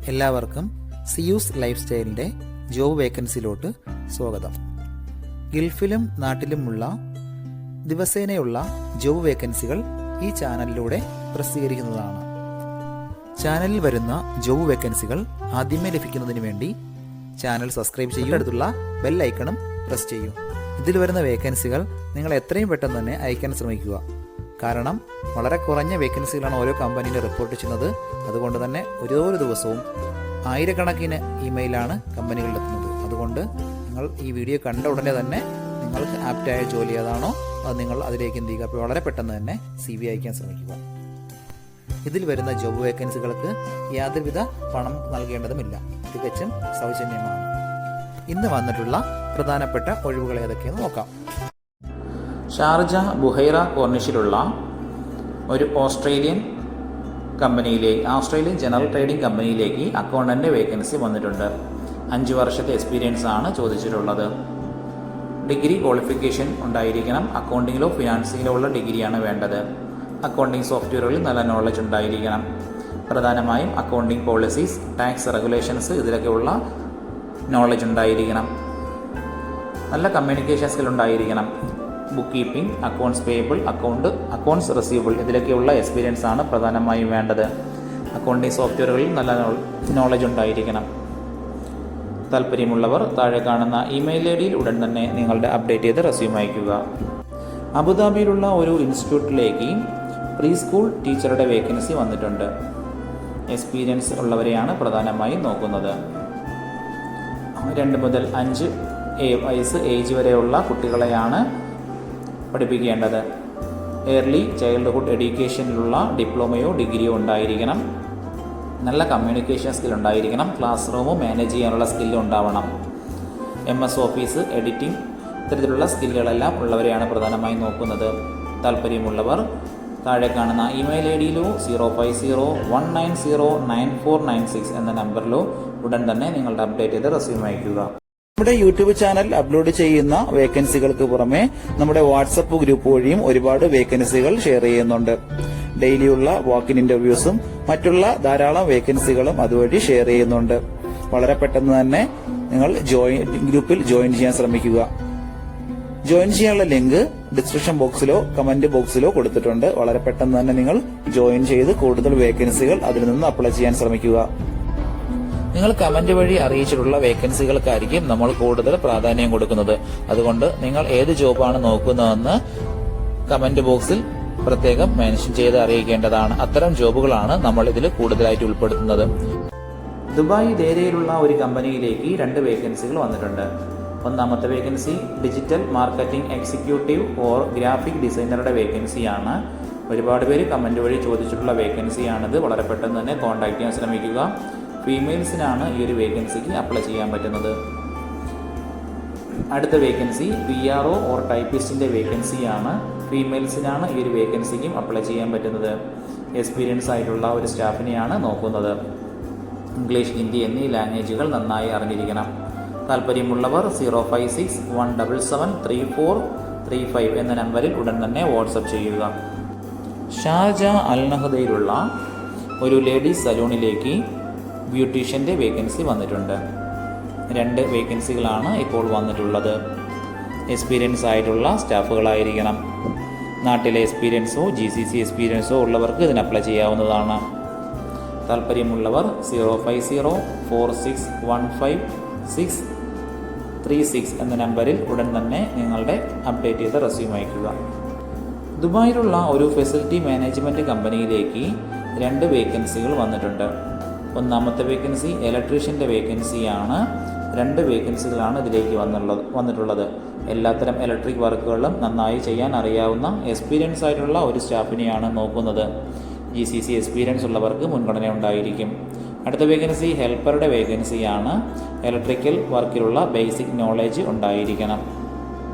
എല്ലാവർക്കും Zeus life സ്റ്റൈലിൻ്റെ job വേക്കൻസിയിലോട്ട് സ്വാഗതം. ഗൾഫിലും നാട്ടിലുമുള്ള ദിവസേനയുള്ള job വേക്കൻസികൾ ഈ ചാനലിലൂടെ പ്രസിദ്ധീകരിക്കുന്നതാണ്. ചാനലിൽ വരുന്ന ജോബ് വേക്കൻസികൾ ആദ്യമേ ലഭിക്കുന്നതിന് വേണ്ടി ചാനൽ സബ്സ്ക്രൈബ് ചെയ്യുക, അടുത്തുള്ള ബെൽ ഐക്കണും പ്രസ് ചെയ്യൂ. ഇതിൽ വരുന്ന വേക്കൻസികൾ നിങ്ങൾ എത്രയും പെട്ടെന്ന് തന്നെ അയക്കാൻ ശ്രമിക്കുക. കാരണം വളരെ കുറഞ്ഞ വേക്കൻസികളാണ് ഓരോ കമ്പനിയിൽ റിപ്പോർട്ട് ചെയ്യുന്നത്. അതുകൊണ്ട് തന്നെ ഓരോ ദിവസവും ആയിരക്കണക്കിന് ഇമെയിലാണ് കമ്പനികളിലെത്തുന്നത്. അതുകൊണ്ട് നിങ്ങൾ ഈ വീഡിയോ കണ്ട ഉടനെ തന്നെ നിങ്ങൾക്ക് ആപ്റ്റായ ജോലി ഏതാണോ അത് നിങ്ങൾ അതിലേക്ക് എന്ത് ചെയ്യുക, അപ്പോൾ വളരെ പെട്ടെന്ന് തന്നെ CV അയക്കാൻ ശ്രമിക്കുക. ഇതിൽ വരുന്ന ജോബ് വേക്കൻസികൾക്ക് യാതൊരുവിധ പണം നൽകേണ്ടതുമില്ല, തികച്ചും സൗജന്യമാണ്. ഇന്ന് വന്നിട്ടുള്ള പ്രധാനപ്പെട്ട ഒഴിവുകൾ ഏതൊക്കെയെന്ന് നോക്കാം. ഷാർജ ബുഹൈറ കോർണിഷിലുള്ള ഒരു ഓസ്ട്രേലിയൻ ജനറൽ ട്രേഡിംഗ് കമ്പനിയിലേക്ക് അക്കൗണ്ടൻ്റ് വേക്കൻസി വന്നിട്ടുണ്ട്. 5 വർഷത്തെ എക്സ്പീരിയൻസ് ആണ് ചോദിച്ചിട്ടുള്ളത്. ഡിഗ്രി ക്വാളിഫിക്കേഷൻ ഉണ്ടായിരിക്കണം. അക്കൗണ്ടിങ്ങിലോ ഫിനാൻസിങ്ങിലോ ഉള്ള ഡിഗ്രിയാണ് വേണ്ടത്. അക്കൗണ്ടിങ് സോഫ്റ്റ്വെയറുകളിൽ നല്ല നോളജ് ഉണ്ടായിരിക്കണം. പ്രധാനമായും അക്കൗണ്ടിങ് പോളിസീസ്, ടാക്സ് റെഗുലേഷൻസ് ഇതിലൊക്കെയുള്ള നോളജ് ഉണ്ടായിരിക്കണം. നല്ല കമ്മ്യൂണിക്കേഷൻ സ്കിൽ ഉണ്ടായിരിക്കണം. Book keeping, accounts payable, accounts receivable ഇതിലൊക്കെയുള്ള എക്സ്പീരിയൻസ് ആണ് പ്രധാനമായും വേണ്ടത്. അക്കൗണ്ടിങ് സോഫ്റ്റ്വെയറുകളിൽ നല്ല നോളജ് ഉണ്ടായിരിക്കണം. താല്പര്യമുള്ളവർ താഴെ കാണുന്ന ഇമെയിൽ ഐഡിയിൽ ഉടൻ തന്നെ നിങ്ങളുടെ അപ്ഡേറ്റ് ചെയ്ത് റെസ്യൂം അയയ്ക്കുക. അബുദാബിയിലുള്ള ഒരു ഇൻസ്റ്റിറ്റ്യൂട്ടിലേക്ക് പ്രീ സ്കൂൾ ടീച്ചറുടെ വേക്കൻസി വന്നിട്ടുണ്ട്. എക്സ്പീരിയൻസ് ഉള്ളവരെയാണ് പ്രധാനമായും നോക്കുന്നത്. 2 മുതൽ 5 വയസ്സ് ഏജ് വരെയുള്ള കുട്ടികളെയാണ് പഠിപ്പിക്കേണ്ടത്. ഏർലി ചൈൽഡ്ഹുഡ് എഡ്യൂക്കേഷനിലുള്ള ഡിപ്ലോമയോ ഡിഗ്രിയോ ഉണ്ടായിരിക്കണം. നല്ല കമ്മ്യൂണിക്കേഷൻ സ്കിൽ ഉണ്ടായിരിക്കണം. ക്ലാസ് റൂം മാനേജ് ചെയ്യാനുള്ള സ്കില്ല് ഉണ്ടാവണം. MS ഓഫീസ്, എഡിറ്റിംഗ് ഇത്തരത്തിലുള്ള സ്കില്ലുകളെല്ലാം ഉള്ളവരെയാണ് പ്രധാനമായും നോക്കുന്നത്. താല്പര്യമുള്ളവർ താഴെ കാണുന്ന ഇമെയിൽ ഐഡിയിലോ 05019099496 എന്ന നമ്പറിലോ ഉടൻ തന്നെ നിങ്ങളുടെ അപ്ഡേറ്റ് ചെയ്ത് റെസ്യൂം അയയ്ക്കുക. നമ്മുടെ യൂട്യൂബ് ചാനൽ അപ്ലോഡ് ചെയ്യുന്ന വേക്കൻസികൾക്ക് പുറമെ നമ്മുടെ വാട്സപ്പ് ഗ്രൂപ്പ് വഴിയും ഒരുപാട് വേക്കൻസികൾ ഷെയർ ചെയ്യുന്നുണ്ട്. ഡെയിലിയുള്ള വാക്കിൻ ഇന്റർവ്യൂസും മറ്റുള്ള ധാരാളം വേക്കൻസികളും അതുവഴി ഷെയർ ചെയ്യുന്നുണ്ട്. വളരെ പെട്ടെന്ന് തന്നെ നിങ്ങൾ ഗ്രൂപ്പിൽ ജോയിൻ ചെയ്യാൻ ശ്രമിക്കുക. ജോയിൻ ചെയ്യാനുള്ള ലിങ്ക് ഡിസ്ക്രിപ്ഷൻ ബോക്സിലോ കമന്റ് ബോക്സിലോ കൊടുത്തിട്ടുണ്ട്. വളരെ പെട്ടെന്ന് തന്നെ നിങ്ങൾ ജോയിൻ ചെയ്ത് കൂടുതൽ വേക്കൻസികൾ അതിൽ നിന്ന് അപ്ലൈ ചെയ്യാൻ ശ്രമിക്കുക. നിങ്ങൾ കമന്റ് വഴി അറിയിച്ചിട്ടുള്ള വേക്കൻസികൾക്കായിരിക്കും നമ്മൾ കൂടുതൽ പ്രാധാന്യം കൊടുക്കുന്നത്. അതുകൊണ്ട് നിങ്ങൾ ഏത് ജോബാണ് നോക്കുന്നതെന്ന് കമന്റ് ബോക്സിൽ പ്രത്യേകം മെൻഷൻ ചെയ്ത് അറിയിക്കേണ്ടതാണ്. അത്തരം ജോബുകളാണ് നമ്മൾ ഇതിൽ കൂടുതലായിട്ട് ഉൾപ്പെടുത്തുന്നത്. ദുബായ് ദേരയിലുള്ള ഒരു കമ്പനിയിലേക്ക് 2 വേക്കൻസികൾ വന്നിട്ടുണ്ട്. ഒന്നാമത്തെ vacancy digital marketing executive or graphic ഡിസൈനറുടെ വേക്കൻസിയാണ്. ഒരുപാട് പേര് കമന്റ് വഴി ചോദിച്ചിട്ടുള്ള വേക്കൻസിയാണിത്. വളരെ പെട്ടെന്ന് തന്നെ കോൺടാക്ട് ചെയ്യാൻ ശ്രമിക്കുക. ഫീമെയിൽസിനാണ് ഈ ഒരു വേക്കൻസിക്ക് അപ്ലൈ ചെയ്യാൻ പറ്റുന്നത്. അടുത്ത വേക്കൻസി PRO ഓർ ടൈപ്പിസ്റ്റിൻ്റെ വേക്കൻസിയാണ്. ഫീമെയിൽസിനാണ് ഈ ഒരു വേക്കൻസിക്കും അപ്ലൈ ചെയ്യാൻ പറ്റുന്നത്. എക്സ്പീരിയൻസ് ആയിട്ടുള്ള ഒരു സ്റ്റാഫിനെയാണ് നോക്കുന്നത്. ഇംഗ്ലീഷ്, ഹിന്ദി എന്നീ ലാംഗ്വേജുകൾ നന്നായി അറിഞ്ഞിരിക്കണം. താല്പര്യമുള്ളവർ 05617734335 എന്ന നമ്പറിൽ ഉടൻ തന്നെ വാട്സപ്പ് ചെയ്യുക. ഷാർജ അൽ നഹ്ദയിലുള്ള ഒരു ലേഡീസ് സലൂണിലേക്ക് ബ്യൂട്ടീഷ്യൻ്റെ വേക്കൻസി വന്നിട്ടുണ്ട്. 2 വേക്കൻസികളാണ് ഇപ്പോൾ വന്നിട്ടുള്ളത്. എക്സ്പീരിയൻസ് ആയിട്ടുള്ള സ്റ്റാഫുകളായിരിക്കണം. നാട്ടിലെ എക്സ്പീരിയൻസോ GCC എക്സ്പീരിയൻസോ ഉള്ളവർക്ക് ഇതിന് അപ്ലൈ ചെയ്യാവുന്നതാണ്. താല്പര്യമുള്ളവർ 05046156336 എന്ന നമ്പറിൽ ഉടൻ തന്നെ നിങ്ങളുടെ അപ്ഡേറ്റ് ചെയ്ത റെസ്യൂം അയയ്ക്കുക. ദുബായിലുള്ള ഒരു ഫെസിലിറ്റി മാനേജ്മെൻറ്റ് കമ്പനിയിലേക്ക് 2 വേക്കൻസികൾ വന്നിട്ടുണ്ട്. ഒന്നാമത്തെ വേക്കൻസി ഇലക്ട്രീഷ്യൻ്റെ വേക്കൻസിയാണ്. 2 വേക്കൻസികളാണ് ഇതിലേക്ക് വന്നിട്ടുള്ളത്. എല്ലാത്തരം ഇലക്ട്രിക് വർക്കുകളും നന്നായി ചെയ്യാൻ അറിയാവുന്ന എക്സ്പീരിയൻസ് ആയിട്ടുള്ള ഒരു സ്റ്റാഫിനെയാണ് നോക്കുന്നത്. GCC എക്സ്പീരിയൻസ് ഉള്ളവർക്ക് മുൻഗണന ഉണ്ടായിരിക്കും. അടുത്ത വേക്കൻസി ഹെൽപ്പറുടെ വേക്കൻസിയാണ്. ഇലക്ട്രിക്കൽ വർക്കിലുള്ള ബേസിക് നോളേജ് ഉണ്ടായിരിക്കണം.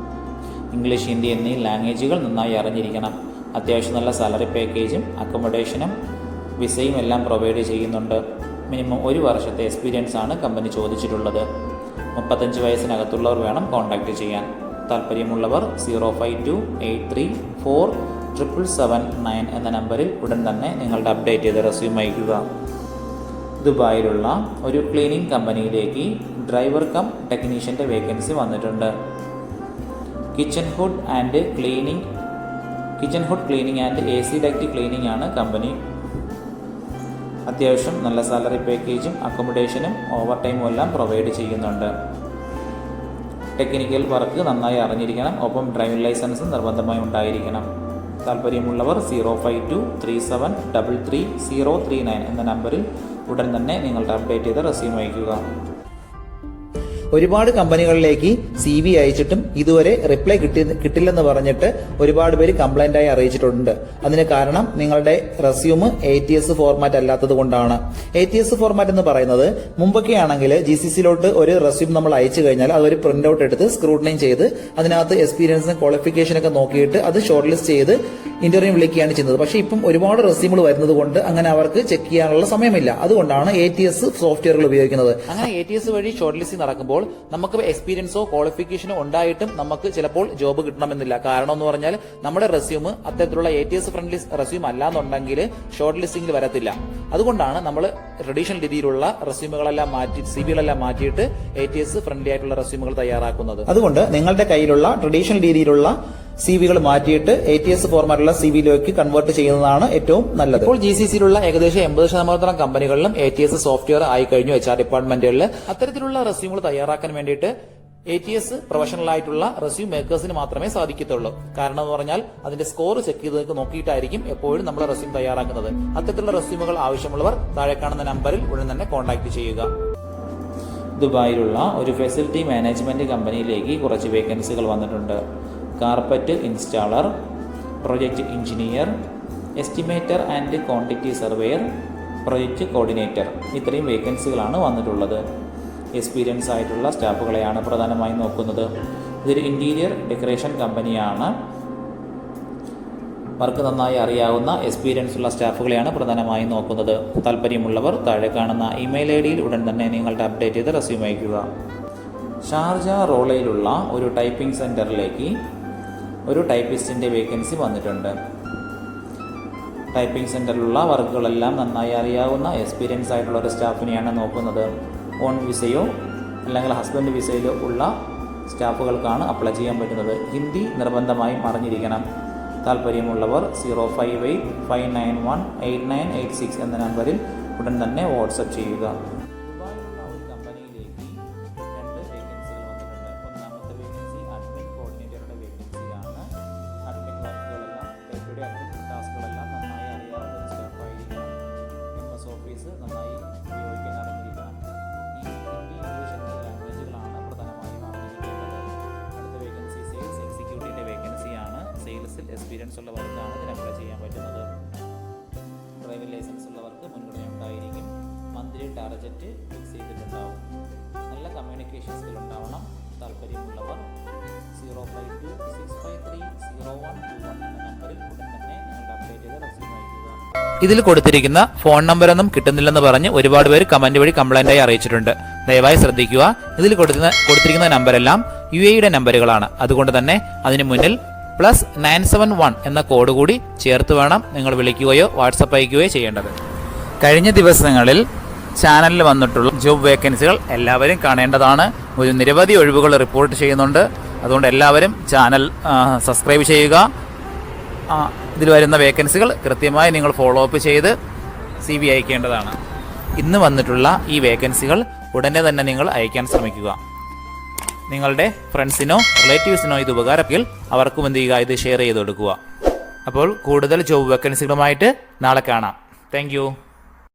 ഇംഗ്ലീഷ്, ഹിന്ദി എന്നീ ലാംഗ്വേജുകൾ നന്നായി അറിഞ്ഞിരിക്കണം. അത്യാവശ്യം നല്ല സാലറി പാക്കേജും അക്കോമഡേഷനും വിസയും എല്ലാം പ്രൊവൈഡ് ചെയ്യുന്നുണ്ട്. മിനിമം 1 വർഷത്തെ എക്സ്പീരിയൻസ് ആണ് കമ്പനി ചോദിച്ചിട്ടുള്ളത്. 35 വയസ്സിനകത്തുള്ളവർ വേണം കോൺടാക്റ്റ് ചെയ്യാൻ. താല്പര്യമുള്ളവർ 052834779 എന്ന നമ്പറിൽ ഉടൻ തന്നെ നിങ്ങളുടെ അപ്ഡേറ്റ് ചെയ്ത് റെസ്യൂം അയയ്ക്കുക. ദുബായിലുള്ള ഒരു ക്ലീനിങ് കമ്പനിയിലേക്ക് ഡ്രൈവർ കം ടെക്നീഷ്യൻ്റെ വേക്കൻസി വന്നിട്ടുണ്ട്. Kitchen hood cleaning and AC duct cleaning ആണ് കമ്പനി. അത്യാവശ്യം നല്ല സാലറി പാക്കേജും അക്കോമഡേഷനും ഓവർ ടൈമും എല്ലാം പ്രൊവൈഡ് ചെയ്യുന്നുണ്ട്. ടെക്നിക്കൽ വർക്ക് നന്നായി അറിഞ്ഞിരിക്കണം. ഒപ്പം ഡ്രൈവിംഗ് ലൈസൻസും നിർബന്ധമായി ഉണ്ടായിരിക്കണം. താല്പര്യമുള്ളവർ 05237333039 എന്ന നമ്പറിൽ ഉടൻ തന്നെ നിങ്ങളുടെ അപ്ഡേറ്റ് ചെയ്ത റെസ്യൂം അയയ്ക്കുക. ഒരുപാട് കമ്പനികളിലേക്ക് CV അയച്ചിട്ടും ഇതുവരെ റിപ്ലൈ കിട്ടില്ലെന്ന് പറഞ്ഞിട്ട് ഒരുപാട് പേര് കംപ്ലൈന്റ് ആയി അറിയിച്ചിട്ടുണ്ട്. അതിന് കാരണം നിങ്ങളുടെ റെസ്യൂം ATS ഫോർമാറ്റ് അല്ലാത്തത് കൊണ്ടാണ്. ATS ഫോർമാറ്റ് എന്ന് പറയുന്നത് മുമ്പൊക്കെ ആണെങ്കിൽ GCCയിലോട്ട് ഒരു റെസ്യൂം നമ്മൾ അയച്ചു കഴിഞ്ഞാൽ അതൊരു പ്രിന്റ് ഔട്ട് എടുത്ത് സ്ക്രൂട്ടനൈൻ ചെയ്ത് അതിനകത്ത് എക്സ്പീരിയൻസും ക്വാളിഫിക്കേഷനൊക്കെ നോക്കിയിട്ട് അത് ഷോർട്ട് ലിസ്റ്റ് ചെയ്ത് ഇന്റർവ്യൂ വിളിക്കുകയാണ് ചെയ്യുന്നത്. പക്ഷേ ഇപ്പം ഒരുപാട് റെസ്യൂമുകൾ വരുന്നത് കൊണ്ട് അങ്ങനെ അവർക്ക് ചെക്ക് ചെയ്യാനുള്ള സമയമില്ല. അതുകൊണ്ടാണ് ATS സോഫ്റ്റ്വെയറുകൾ ഉപയോഗിക്കുന്നത്. അങ്ങനെ ATS വഴി ഷോർട്ട് ലിസ്റ്റിംഗ് നടക്കുമ്പോൾ നമുക്ക് എക്സ്പീരിയൻസോ ക്വാളിഫിക്കേഷനോ ഉണ്ടായിട്ടും നമുക്ക് ചിലപ്പോൾ ജോബ് കിട്ടണമെന്നില്ല. കാരണം എന്ന് പറഞ്ഞാൽ നമ്മുടെ റെസ്യൂം അത്തരത്തിലുള്ള ATS ഫ്രണ്ട്ലി റെസ്യൂം അല്ലാന്നുണ്ടെങ്കിൽ ഷോർട്ട് ലിസ്റ്റിംഗിൽ വരത്തില്ല. അതുകൊണ്ടാണ് നമ്മൾ ട്രഡീഷണൽ രീതിയിലുള്ള റെസ്യൂമുകളെല്ലാം മാറ്റി CVകളെല്ലാം മാറ്റിയിട്ട് ATS ഫ്രണ്ട്ലി ആയിട്ടുള്ള റെസ്യൂമുകൾ തയ്യാറാക്കുന്നത്. അതുകൊണ്ട് നിങ്ങളുടെ കയ്യിലുള്ള ട്രഡീഷണൽ രീതിയിലുള്ള CVകൾ മാറ്റിയിട്ട് ATS ഫോർമാറ്റുള്ള CVയിലേക്ക് കൺവേർട്ട് ചെയ്യുന്നതാണ് ഏറ്റവും നല്ലത്. ഇപ്പോൾ GCCയിലുള്ള ഏകദേശം 80% കമ്പനികളിലും ATS സോഫ്റ്റ്വെയർ ആയി കഴിഞ്ഞു. HR ഡിപ്പാർട്ട്മെന്റുകളിൽ അത്തരത്തിലുള്ള റെസ്യൂമുകൾ തയ്യാറാക്കാൻ വേണ്ടിയിട്ട് ATS പ്രൊഫഷണൽ ആയിട്ടുള്ള റെസ്യൂം മേക്കേഴ്സിന് മാത്രമേ സാധിക്കത്തുള്ളൂ. കാരണം എന്ന് പറഞ്ഞാൽ അതിന്റെ സ്കോർ ചെക്ക് ചെയ്ത് നോക്കിയിട്ടായിരിക്കും എപ്പോഴും നമ്മൾ റെസ്യൂം തയ്യാറാക്കുന്നത്. അത്തരത്തിലുള്ള റെസ്യൂമുകൾ ആവശ്യമുള്ളവർ താഴെ കാണുന്ന നമ്പറിൽ ഉടൻ തന്നെ കോൺടാക്ട് ചെയ്യുക. ദുബായിലുള്ള ഒരു ഫെസിലിറ്റി മാനേജ്മെന്റ് കമ്പനിയിലേക്ക് കുറച്ച് വേക്കൻസികൾ വന്നിട്ടുണ്ട്. Carpet installer, project engineer, estimator and quantity surveyor, project coordinator, ഇത്രയും വേക്കൻസികളാണ് വന്നിട്ടുള്ളത്. എക്സ്പീരിയൻസ് ആയിട്ടുള്ള സ്റ്റാഫുകളെയാണ് പ്രധാനമായും നോക്കുന്നത്. ഇതൊരു ഇന്റീരിയർ ഡെക്കറേഷൻ കമ്പനിയാണ്. വർക്ക് നന്നായി അറിയാവുന്ന എക്സ്പീരിയൻസ് ഉള്ള സ്റ്റാഫുകളെയാണ് പ്രധാനമായും നോക്കുന്നത്. താല്പര്യമുള്ളവർ താഴെ കാണുന്ന ഇമെയിൽ ID-യിൽ ഉടൻ തന്നെ നിങ്ങളുടെ അപ്ഡേറ്റ് ചെയ്ത് റെസ്യൂം അയയ്ക്കുക. ഷാർജ റോളയിലുള്ള ഒരു ടൈപ്പിംഗ് സെന്ററിലേക്ക് ഒരു ടൈപ്പിസ്റ്റിന്റെ വേക്കൻസി വന്നിട്ടുണ്ട്. ടൈപ്പിംഗ് സെന്ററിലുള്ള വർക്കുകളെല്ലാം നന്നായി അറിയാവുന്ന എക്സ്പീരിയൻസ് ആയിട്ടുള്ള ഒരു സ്റ്റാഫിനെയാണ് നോക്കുന്നത്. ഓൺ വിസയോ അല്ലെങ്കിൽ ഹസ്ബൻഡ് വിസയിലോ ഉള്ള സ്റ്റാഫുകൾക്കാണ് അപ്ലൈ ചെയ്യാൻ പറ്റുന്നത്. ഹിന്ദി നിർബന്ധമായും അറിഞ്ഞിരിക്കണം. താല്പര്യമുള്ളവർ 058918986 എന്ന നമ്പറിൽ ഉടൻ തന്നെ വാട്സപ്പ് ചെയ്യുക. ദുബായിലുള്ള ഒരു കമ്പനിയിലേക്ക് 2 വേക്കൻസികൾ വന്നിട്ടുണ്ട്. ഒന്നാമത്തെ വേക്കൻസി അഡ്മിൻ കോർഡിനേറ്ററുടെ വേക്കൻസിയാണ്. അഡ്മിൻ വർക്കുകളെല്ലാം ഡേ-ടു-ഡേ അഡ്മിൻ ടാസ്കുകളെല്ലാം നന്നായി അറിയാവുന്ന ഒരു സ്റ്റാഫായിരിക്കണം. MS ഓഫീസ് നന്നായി ഉപയോഗിക്കാൻ അറിഞ്ഞിരിക്കണം. ഹിന്ദി, ഇംഗ്ലീഷ് എന്നീ ലാംഗ്വേജുകളാണ് പ്രധാനമായും അറിഞ്ഞിരിക്കേണ്ടത്. അടുത്ത വേക്കൻസി സെയിൽസ് എക്സിക്യൂട്ടീവിന്റെ വേക്കൻസിയാണ്. സെയിൽസിൽ എക്സ്പീരിയൻസ് ഉള്ളവർക്കാണ് ഇതിന് അപ്ലൈ ചെയ്യാൻ പറ്റുന്നത്. ഡ്രൈവിംഗ് ലൈസൻസ് ഉള്ളവർക്ക് മുൻഗണന ഉണ്ടായിരിക്കും. മന്ത്ലി ടാർഗറ്റ് ഫിക്സ് ചെയ്തിട്ടുണ്ടാവും. നല്ല കമ്മ്യൂണിക്കേഷൻ സ്കിൽ ഉണ്ടാവണം. താല്പര്യമുള്ളവർ 05265302121 എന്ന നമ്പറിൽ ഉടൻ തന്നെ നിങ്ങളുടെ അപ്ഡേറ്റ് ചെയ്ത റെസ്യൂം അയയ്ക്കുക. ഇതിൽ കൊടുത്തിരിക്കുന്ന ഫോൺ നമ്പറൊന്നും കിട്ടുന്നില്ലെന്ന് പറഞ്ഞ് ഒരുപാട് പേര് കമന്റ് വഴി കംപ്ലൈന്റായി അറിയിച്ചിട്ടുണ്ട്. ദയവായി ശ്രദ്ധിക്കുക. ഇതിൽ കൊടുത്തിരിക്കുന്ന നമ്പരെല്ലാം UAE-യുടെ നമ്പറുകളാണ്. അതുകൊണ്ട് തന്നെ അതിന് മുന്നിൽ +971 എന്ന കോഡ് കൂടി ചേർത്ത് വേണം നിങ്ങൾ വിളിക്കുകയോ വാട്സപ്പ് അയക്കുകയോ ചെയ്യേണ്ടത്. കഴിഞ്ഞ ദിവസങ്ങളിൽ ചാനലിൽ വന്നിട്ടുള്ള ജോബ് വേക്കൻസികൾ എല്ലാവരും കാണേണ്ടതാണ്. ഒരു നിരവധി ഒഴിവുകൾ റിപ്പോർട്ട് ചെയ്യുന്നുണ്ട്. അതുകൊണ്ട് എല്ലാവരും ചാനൽ സബ്സ്ക്രൈബ് ചെയ്യുക. ഇതിൽ വരുന്ന വേക്കൻസികൾ കൃത്യമായി നിങ്ങൾ ഫോളോ അപ്പ് ചെയ്ത് CV അയക്കേണ്ടതാണ്. ഇന്ന് വന്നിട്ടുള്ള ഈ വേക്കൻസികൾ ഉടനെ തന്നെ നിങ്ങൾ അയക്കാൻ ശ്രമിക്കുക. നിങ്ങളുടെ ഫ്രണ്ട്സിനോ റിലേറ്റീവ്സിനോ ഇത് ഉപകാരമെങ്കിൽ അവർക്കും എന്ത് ചെയ്യുക, ഇത് ഷെയർ ചെയ്ത് കൊടുക്കുക. അപ്പോൾ കൂടുതൽ ജോബ് വേക്കൻസികളുമായിട്ട് നാളെ കാണാം. താങ്ക്